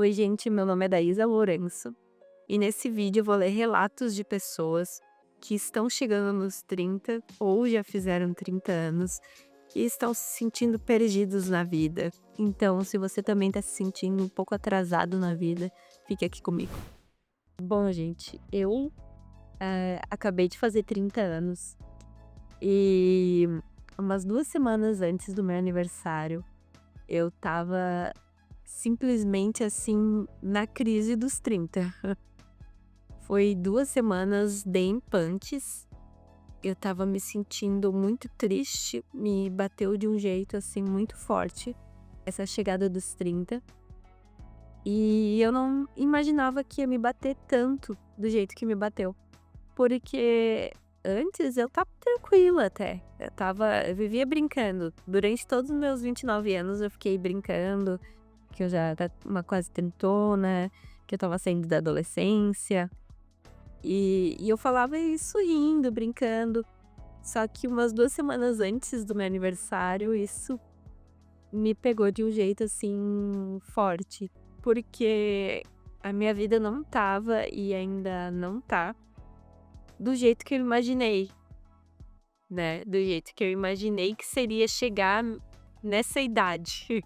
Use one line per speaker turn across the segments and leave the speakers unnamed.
Oi, gente, meu nome é Daísa Lourenço e nesse vídeo eu vou ler relatos de pessoas que estão chegando nos 30 ou já fizeram 30 anos e estão se sentindo perdidos na vida. Então, se você também está se sentindo um pouco atrasado na vida, fique aqui comigo. Bom, gente, eu acabei de fazer 30 anos e umas 2 semanas antes do meu aniversário, eu tava simplesmente assim na crise dos 30. Foi 2 semanas bem punches. Eu tava me sentindo muito triste, me bateu de um jeito assim muito forte essa chegada dos 30. E eu não imaginava que ia me bater tanto do jeito que me bateu. Porque antes eu tava tranquila até. Eu vivia brincando. Durante todos os meus 29 anos eu fiquei brincando, que eu já era uma quase trintona, que eu tava saindo da adolescência. E eu falava isso rindo, brincando. Só que umas 2 semanas antes do meu aniversário, isso me pegou de um jeito assim forte. Porque a minha vida não tava e ainda não tá do jeito que eu imaginei, né? Do jeito que eu imaginei que seria chegar nessa idade.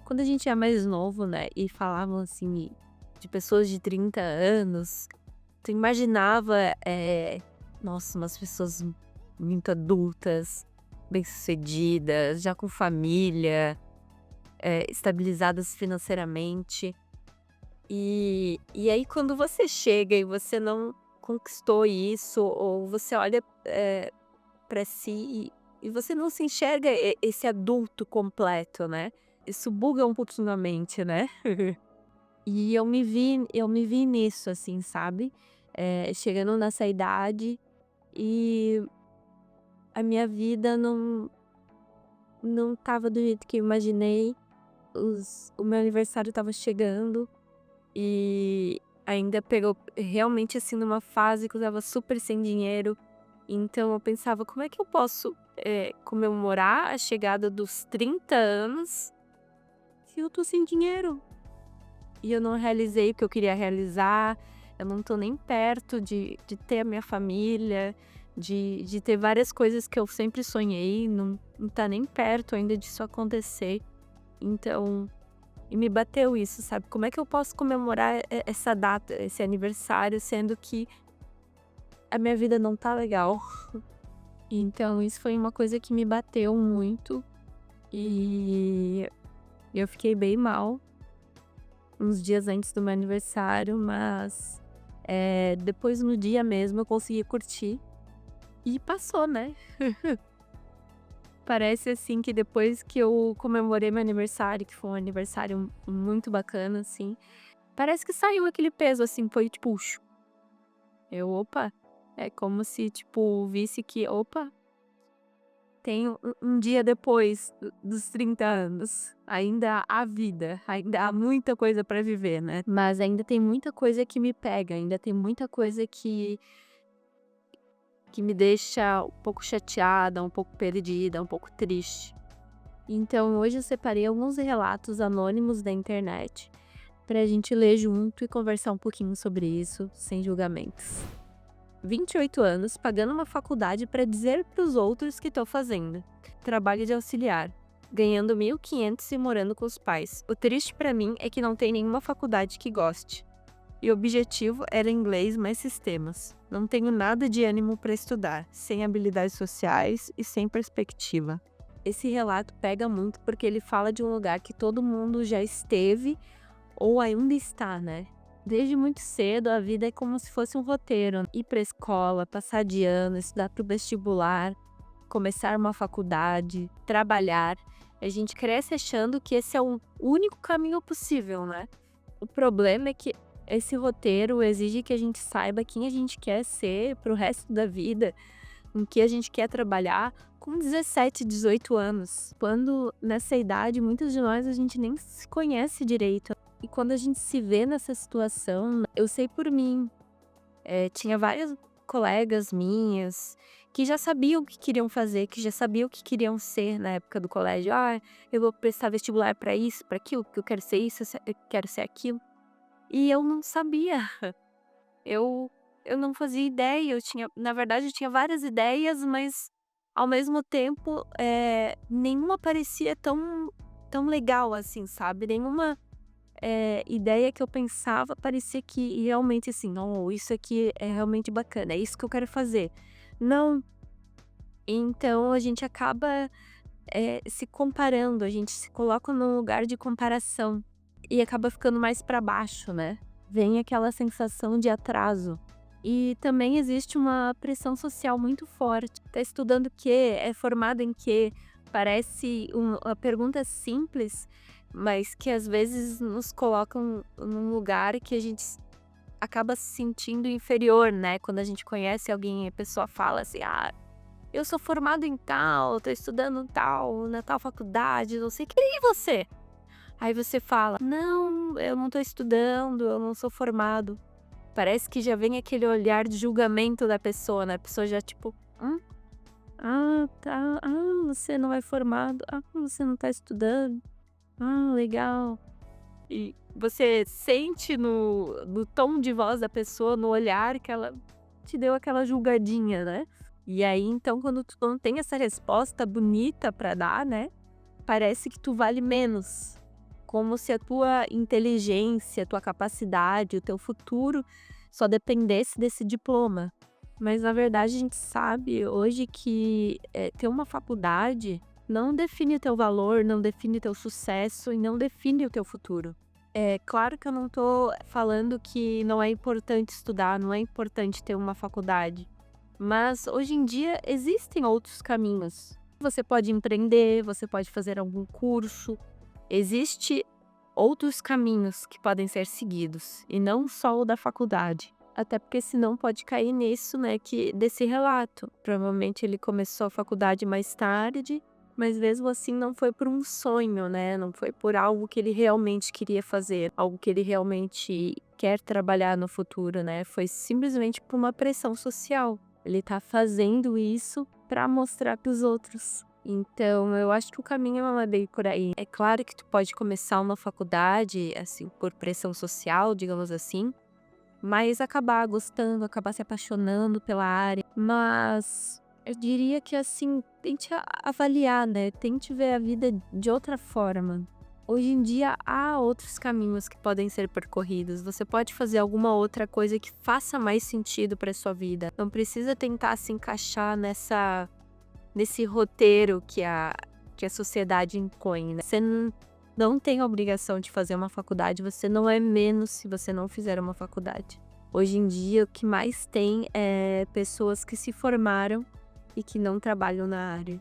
Quando a gente é mais novo, né, e falavam assim de pessoas de 30 anos, tu imaginava, nossa, umas pessoas muito adultas, bem-sucedidas, já com família, estabilizadas financeiramente. E aí quando você chega e você não conquistou isso, ou você olha, pra si e você não se enxerga esse adulto completo, né, isso buga um pouquinho a mente, né. E eu me vi nisso, assim, sabe, chegando nessa idade e a minha vida não estava do jeito que eu imaginei. O meu aniversário estava chegando e ainda pegou realmente, assim, numa fase que eu estava super sem dinheiro. Então eu pensava: "Como é que eu posso, comemorar a chegada dos 30 anos se eu tô sem dinheiro?". E eu não realizei o que eu queria realizar, eu não tô nem perto de ter a minha família, de ter várias coisas que eu sempre sonhei, não tá nem perto ainda disso acontecer. Então, e me bateu isso, sabe, como é que eu posso comemorar essa data, esse aniversário, sendo que a minha vida não tá legal. Então isso foi uma coisa que me bateu muito, e eu fiquei bem mal uns dias antes do meu aniversário, mas, depois no dia mesmo eu consegui curtir e passou, né. Parece, assim, que depois que eu comemorei meu aniversário, que foi um aniversário muito bacana, assim, parece que saiu aquele peso, assim, foi tipo, eu: "Opa", é como se, tipo, visse que: "Opa, tem um dia depois dos 30 anos, ainda há vida, ainda há muita coisa para viver, né". Mas ainda tem muita coisa que me pega, ainda tem muita coisa que me deixa um pouco chateada, um pouco perdida, um pouco triste. Então hoje eu separei alguns relatos anônimos da internet pra gente ler junto e conversar um pouquinho sobre isso, sem julgamentos. 28 anos, pagando uma faculdade para dizer para os outros que tô fazendo. Trabalho de auxiliar, ganhando 1.500 e morando com os pais. O triste para mim é que não tem nenhuma faculdade que goste. E o objetivo era inglês mais sistemas. Não tenho nada de ânimo para estudar, sem habilidades sociais e sem perspectiva. Esse relato pega muito porque ele fala de um lugar que todo mundo já esteve ou ainda está, né? Desde muito cedo, a vida é como se fosse um roteiro. Ir para a escola, passar de ano, estudar para o vestibular, começar uma faculdade, trabalhar. A gente cresce achando que esse é o único caminho possível, né? O problema é que esse roteiro exige que a gente saiba quem a gente quer ser pro resto da vida, em que a gente quer trabalhar com 17, 18 anos. Quando nessa idade, muitos de nós a gente nem se conhece direito. E quando a gente se vê nessa situação, eu sei por mim, tinha várias colegas minhas que já sabiam o que queriam fazer, que já sabiam o que queriam ser na época do colégio. "Ah, eu vou prestar vestibular para isso, para aquilo, porque eu quero ser isso, eu quero ser aquilo". e eu não sabia. Eu eu não fazia ideia, na verdade eu tinha várias ideias, mas ao mesmo tempo, nenhuma parecia tão legal assim, sabe, nenhuma, ideia que eu pensava parecia que realmente assim: "Não, isso aqui é realmente bacana, é isso que eu quero fazer". Não, então a gente acaba, se comparando, a gente se coloca num lugar de comparação e acaba ficando mais para baixo, né. Vem aquela sensação de atraso. E também existe uma pressão social muito forte. Tá estudando o quê? É formado em quê? Parece uma pergunta simples, mas que às vezes nos colocam num lugar que a gente acaba se sentindo inferior, né? Quando a gente conhece alguém e a pessoa fala assim: "Ah, eu sou formado em tal, tô estudando tal, na tal faculdade, não sei o que, e você?" Aí você fala: "Não, eu não tô estudando, eu não sou formado". Parece que já vem aquele olhar de julgamento da pessoa, né, a pessoa já tipo: Ah, tá. Ah, você não é formado. Ah, você não tá estudando. Ah, legal". E você sente no tom de voz da pessoa, no olhar que ela te deu aquela julgadinha, né. E aí, então, quando tu não tem essa resposta bonita pra dar, né, parece que tu vale menos, como se a tua inteligência, a tua capacidade, o teu futuro só dependesse desse diploma. Mas na verdade a gente sabe hoje que, ter uma faculdade não define o teu valor, não define teu sucesso e não define o teu futuro. É claro que eu não tô falando que não é importante estudar, não é importante ter uma faculdade, mas hoje em dia existem outros caminhos. Você pode empreender, você pode fazer algum curso, existe outros caminhos que podem ser seguidos, e não só o da faculdade. Até porque senão pode cair nisso, né, que desse relato. Provavelmente ele começou a faculdade mais tarde, mas mesmo assim não foi por um sonho, né, não foi por algo que ele realmente queria fazer, algo que ele realmente quer trabalhar no futuro, né, foi simplesmente por uma pressão social. Ele tá fazendo isso para mostrar para os outros. Então, eu acho que o caminho não é bem por aí. É claro que tu pode começar uma faculdade, assim, por pressão social, digamos assim, mas acabar gostando, acabar se apaixonando pela área. Mas eu diria que, assim, tente avaliar, né? Tente ver a vida de outra forma. Hoje em dia há outros caminhos que podem ser percorridos. Você pode fazer alguma outra coisa que faça mais sentido para sua vida. Não precisa tentar se encaixar nesse roteiro que a sociedade impõe, né. Você não tem a obrigação de fazer uma faculdade, você não é menos se você não fizer uma faculdade. Hoje em dia, o que mais tem é pessoas que se formaram e que não trabalham na área.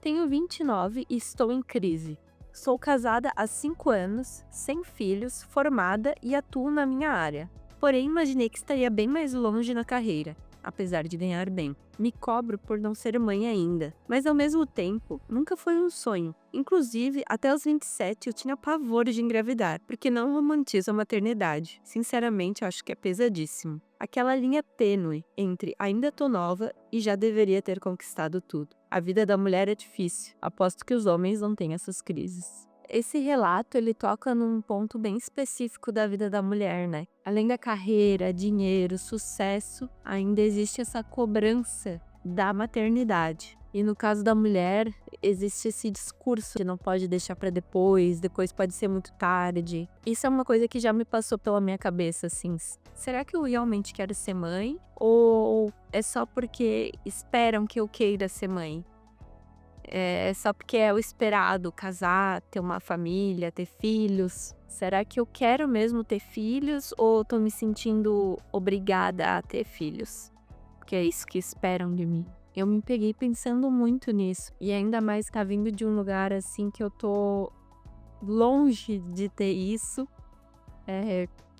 Tenho 29 e estou em crise. Sou casada há 5 anos, sem filhos, formada e atuo na minha área. Porém, imaginei que estaria bem mais longe na carreira, apesar de ganhar bem. Me cobro por não ser mãe ainda, mas ao mesmo tempo, nunca foi um sonho. Inclusive, até os 27 eu tinha pavor de engravidar, porque não romantizo a maternidade. Sinceramente, acho que é pesadíssimo. Aquela linha tênue entre ainda tô nova e já deveria ter conquistado tudo. A vida da mulher é difícil, aposto que os homens não têm essas crises. Esse relato, ele toca num ponto bem específico da vida da mulher, né? Além da carreira, dinheiro, sucesso, ainda existe essa cobrança da maternidade. E no caso da mulher, existe esse discurso de não pode deixar para depois pode ser muito tarde. Isso é uma coisa que já me passou pela minha cabeça, assim. Será que eu realmente quero ser mãe? Ou é só porque esperam que eu queira ser mãe? É só porque é o esperado, casar, ter uma família, ter filhos. Será que eu quero mesmo ter filhos ou tô me sentindo obrigada a ter filhos? Porque é isso que esperam de mim. Eu me peguei pensando muito nisso. E ainda mais tá vindo de um lugar assim que eu tô longe de ter isso,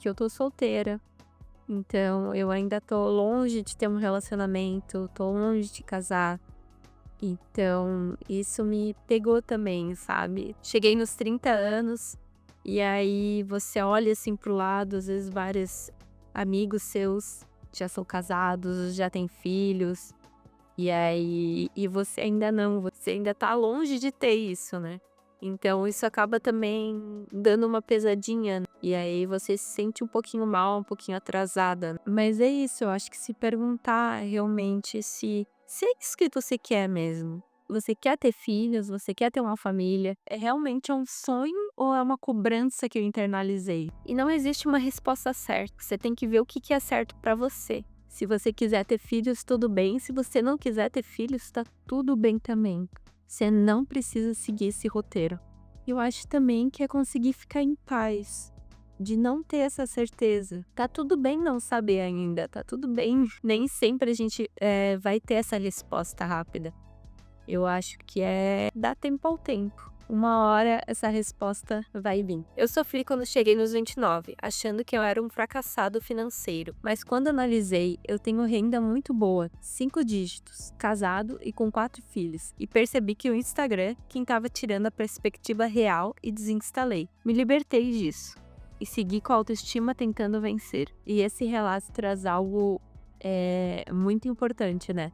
que eu tô solteira. Então eu ainda tô longe de ter um relacionamento, tô longe de casar. Então, isso me pegou também, sabe. Cheguei nos 30 anos, e aí você olha, assim, para o lado, às vezes vários amigos seus já são casados, já têm filhos, e aí você ainda não, você ainda tá longe de ter isso, né. Então isso acaba também dando uma pesadinha, né? E aí você se sente um pouquinho mal, um pouquinho atrasada, né? Mas é isso, eu acho que se perguntar realmente se é isso que você quer mesmo. Você quer ter filhos, você quer ter uma família, é realmente um sonho ou é uma cobrança que eu internalizei? E não existe uma resposta certa, você tem que ver o que que é certo pra você. Se você quiser ter filhos, tudo bem. Se você não quiser ter filhos, tá tudo bem também. Você não precisa seguir esse roteiro. Eu acho também que é conseguir ficar em paz, de não ter essa certeza. Tá tudo bem não saber ainda, tá tudo bem. Nem sempre a gente vai ter essa resposta rápida. Eu acho que é dar tempo ao tempo. Uma hora essa resposta vai vir. Eu sofri quando cheguei nos 29, achando que eu era um fracassado financeiro. Mas quando analisei, eu tenho renda muito boa, 5 dígitos, casado e com 4 filhos. E percebi que o Instagram quem estava tirando a perspectiva real e desinstalei. Me libertei disso. E segui com a autoestima tentando vencer. E esse relato traz algo muito importante, né?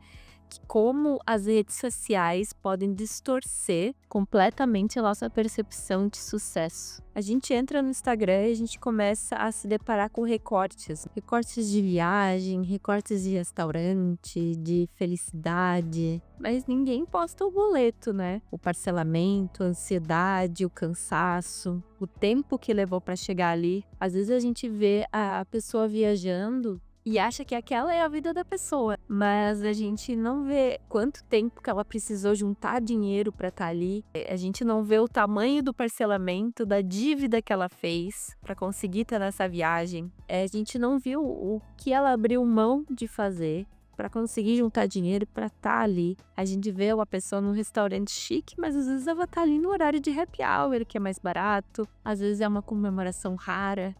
Como as redes sociais podem distorcer completamente a nossa percepção de sucesso. A gente entra no Instagram e a gente começa a se deparar com recortes. Recortes de viagem, recortes de restaurante, de felicidade. Mas ninguém posta o boleto, né? O parcelamento, a ansiedade, o cansaço, o tempo que levou para chegar ali. Às vezes a gente vê a pessoa viajando e acha que aquela é a vida da pessoa, mas a gente não vê quanto tempo que ela precisou juntar dinheiro para estar ali. A gente não vê o tamanho do parcelamento, da dívida que ela fez para conseguir estar nessa viagem. A gente não viu o que ela abriu mão de fazer para conseguir juntar dinheiro para estar ali. A gente vê uma pessoa num restaurante chique, mas às vezes ela tá ali no horário de happy hour, que é mais barato. Às vezes é uma comemoração rara,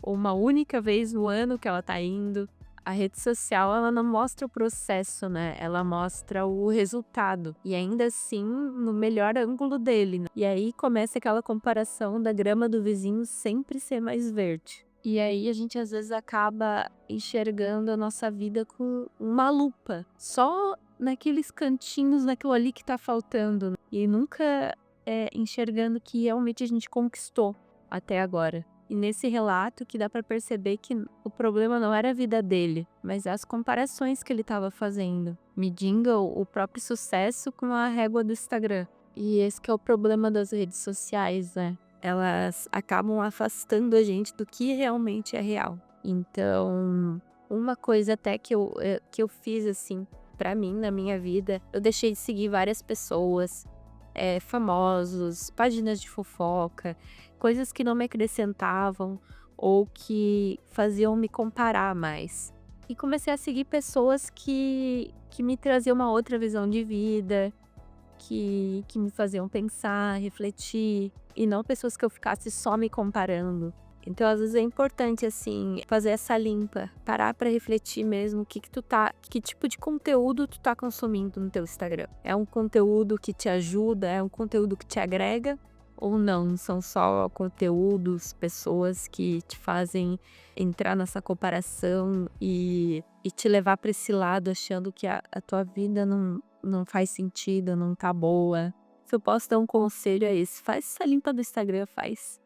ou uma única vez no ano que ela tá indo. A rede social, ela não mostra o processo, né? Ela mostra o resultado. E ainda assim, no melhor ângulo dele, né? E aí começa aquela comparação da grama do vizinho sempre ser mais verde. E aí a gente às vezes acaba enxergando a nossa vida com uma lupa. Só naqueles cantinhos, naquilo ali que tá faltando, né? E nunca enxergando que realmente a gente conquistou até agora. E nesse relato que dá pra perceber que o problema não era a vida dele, mas as comparações que ele estava fazendo, medindo o próprio sucesso com a régua do Instagram. E esse que é o problema das redes sociais, né? Elas acabam afastando a gente do que realmente é real. Então, uma coisa até que eu fiz assim, pra mim, na minha vida, eu deixei de seguir várias pessoas, famosos, páginas de fofoca, coisas que não me acrescentavam ou que faziam me comparar mais. E comecei a seguir pessoas que me traziam uma outra visão de vida, que me faziam pensar, refletir, e não pessoas que eu ficasse só me comparando. Então, às vezes é importante, assim, fazer essa limpa, parar pra refletir mesmo que tipo de conteúdo tu tá consumindo no teu Instagram. É um conteúdo que te ajuda, é um conteúdo que te agrega, ou não? São só conteúdos, pessoas que te fazem entrar nessa comparação e te levar pra esse lado achando que a tua vida não faz sentido, não tá boa. Se eu posso dar um conselho é esse, faz essa limpa do Instagram, faz.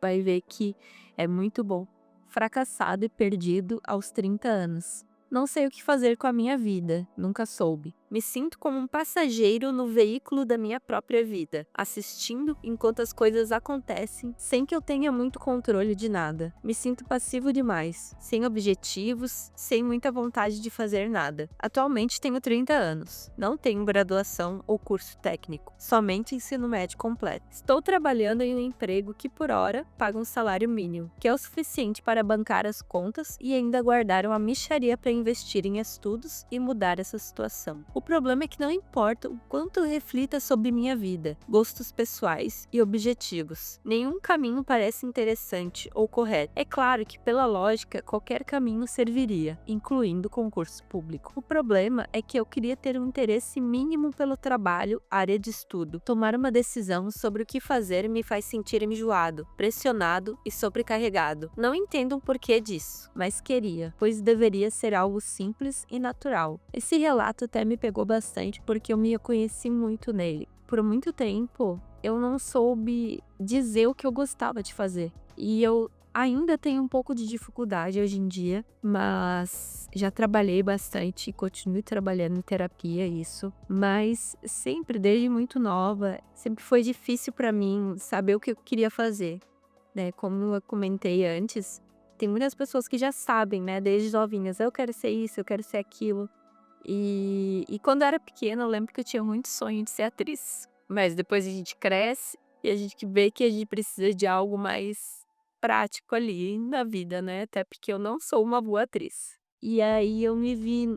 Vai ver que é muito bom. Fracassado e perdido aos 30 anos. Não sei o que fazer com a minha vida, nunca soube. Me sinto como um passageiro no veículo da minha própria vida, assistindo enquanto as coisas acontecem, sem que eu tenha muito controle de nada. Me sinto passivo demais, sem objetivos, sem muita vontade de fazer nada. Atualmente tenho 30 anos, não tenho graduação ou curso técnico, somente ensino médio completo. Estou trabalhando em um emprego que por hora paga um salário mínimo, que é o suficiente para bancar as contas e ainda guardar uma mixaria para investir em estudos e mudar essa situação. O problema é que não importa o quanto eu reflita sobre minha vida, gostos pessoais e objetivos. Nenhum caminho parece interessante ou correto. É claro que, pela lógica, qualquer caminho serviria, incluindo concurso público. O problema é que eu queria ter um interesse mínimo pelo trabalho, área de estudo. Tomar uma decisão sobre o que fazer me faz sentir enjoado, pressionado e sobrecarregado. Não entendo o porquê disso, mas queria, pois deveria ser algo simples e natural. Esse relato até me pegou bastante porque eu me reconheci muito nele. Por muito tempo, eu não soube dizer o que eu gostava de fazer. E eu ainda tenho um pouco de dificuldade hoje em dia, mas já trabalhei bastante e continuo trabalhando em terapia isso. Mas sempre, desde muito nova, sempre foi difícil pra mim saber o que eu queria fazer, né? Como eu comentei antes, tem muitas pessoas que já sabem, né, desde novinhas, eu quero ser isso, eu quero ser aquilo. E quando eu era pequena, eu lembro que eu tinha muito sonho de ser atriz. Mas depois a gente cresce e a gente que vê que a gente precisa de algo mais prático ali na vida, né? Até porque eu não sou uma boa atriz. E aí eu me vi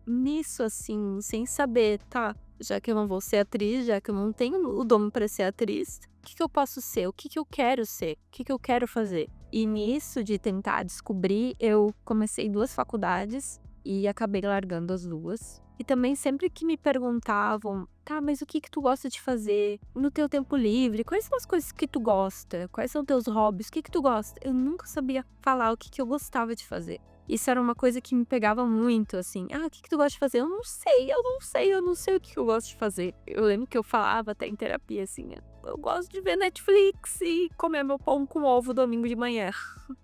nisso, assim, sem saber, tá? Já que eu não vou ser atriz, já que eu não tenho o dom para ser atriz, o que que eu posso ser? O que que eu quero ser? O que que eu quero fazer? E nisso de tentar descobrir, eu comecei 2 faculdades e acabei largando as 2. E também sempre que me perguntavam: "Tá, mas o que que tu gosta de fazer no teu tempo livre? Quais são as coisas que tu gosta? Quais são teus hobbies? O que que tu gosta?" Eu nunca sabia falar o que que eu gostava de fazer. Isso era uma coisa que me pegava muito, assim: "Ah, o que que tu gosta de fazer?" "Eu não sei, eu não sei, eu não sei o que que eu gosto de fazer." Eu lembro que eu falava até em terapia, assim: "Eu gosto de ver Netflix e comer meu pão com ovo domingo de manhã.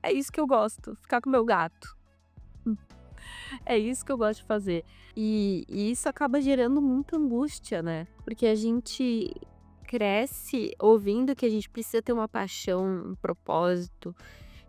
É isso que eu gosto, ficar com meu gato." É isso que eu gosto de fazer. E isso acaba gerando muita angústia, né, porque a gente cresce ouvindo que a gente precisa ter uma paixão, um propósito,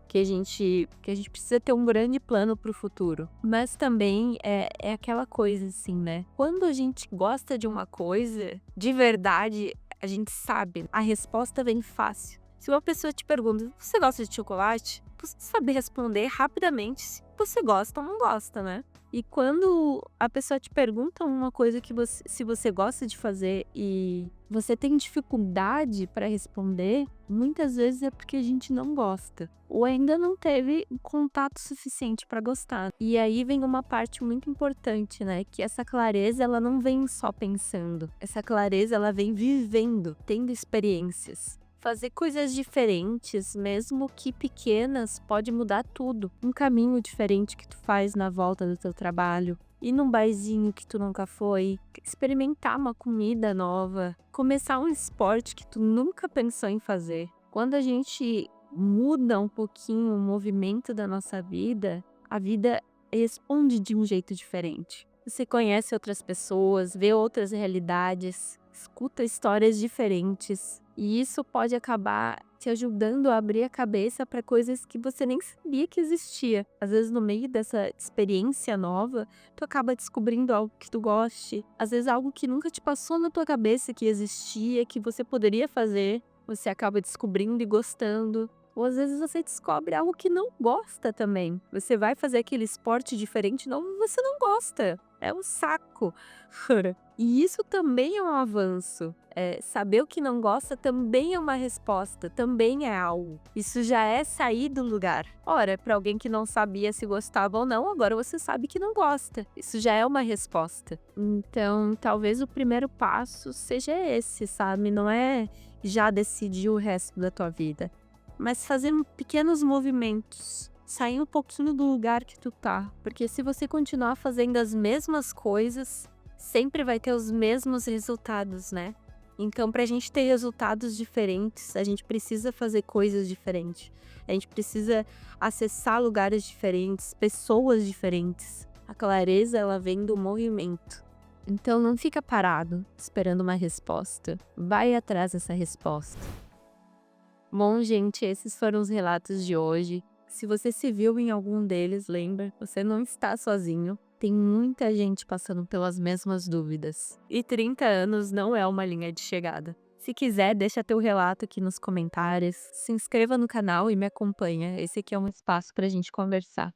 que a gente precisa ter um grande plano para o futuro. Mas também é aquela coisa assim, né, quando a gente gosta de uma coisa, de verdade, a gente sabe, a resposta vem fácil. Se uma pessoa te pergunta: "Você gosta de chocolate?", você sabe responder rapidamente se você gosta ou não gosta, né. E quando a pessoa te pergunta uma coisa que você se você gosta de fazer e você tem dificuldade para responder, muitas vezes é porque a gente não gosta, ou ainda não teve um contato suficiente para gostar. E aí vem uma parte muito importante, né, que essa clareza ela não vem só pensando, essa clareza ela vem vivendo, tendo experiências. Fazer coisas diferentes, mesmo que pequenas, pode mudar tudo. Um caminho diferente que tu faz na volta do teu trabalho, ir num barzinho que tu nunca foi, experimentar uma comida nova, começar um esporte que tu nunca pensou em fazer. Quando a gente muda um pouquinho o movimento da nossa vida, a vida responde de um jeito diferente. Você conhece outras pessoas, vê outras realidades, escuta histórias diferentes. E isso pode acabar te ajudando a abrir a cabeça para coisas que você nem sabia que existia. Às vezes, no meio dessa experiência nova, tu acaba descobrindo algo que tu goste. Às vezes, algo que nunca te passou na tua cabeça que existia, que você poderia fazer, você acaba descobrindo e gostando. Ou às vezes você descobre algo que não gosta também. Você vai fazer aquele esporte diferente, não, você não gosta. É um saco. E isso também é um avanço. Saber o que não gosta também é uma resposta, também é algo. Isso já é sair do lugar. Ora, para alguém que não sabia se gostava ou não, agora você sabe que não gosta. Isso já é uma resposta. Então, talvez o primeiro passo seja esse, sabe? Não é já decidir o resto da tua vida, mas fazer pequenos movimentos. Sair um pouquinho do lugar que tu tá. Porque se você continuar fazendo as mesmas coisas, sempre vai ter os mesmos resultados, né? Então, pra gente ter resultados diferentes, a gente precisa fazer coisas diferentes. A gente precisa acessar lugares diferentes, pessoas diferentes. A clareza, ela vem do movimento. Então, não fica parado esperando uma resposta. Vai atrás dessa resposta. Bom, gente, esses foram os relatos de hoje. Se você se viu em algum deles, lembra, você não está sozinho. Tem muita gente passando pelas mesmas dúvidas. E 30 anos não é uma linha de chegada. Se quiser, deixa teu relato aqui nos comentários. Se inscreva no canal e me acompanha. Esse aqui é um espaço para a gente conversar.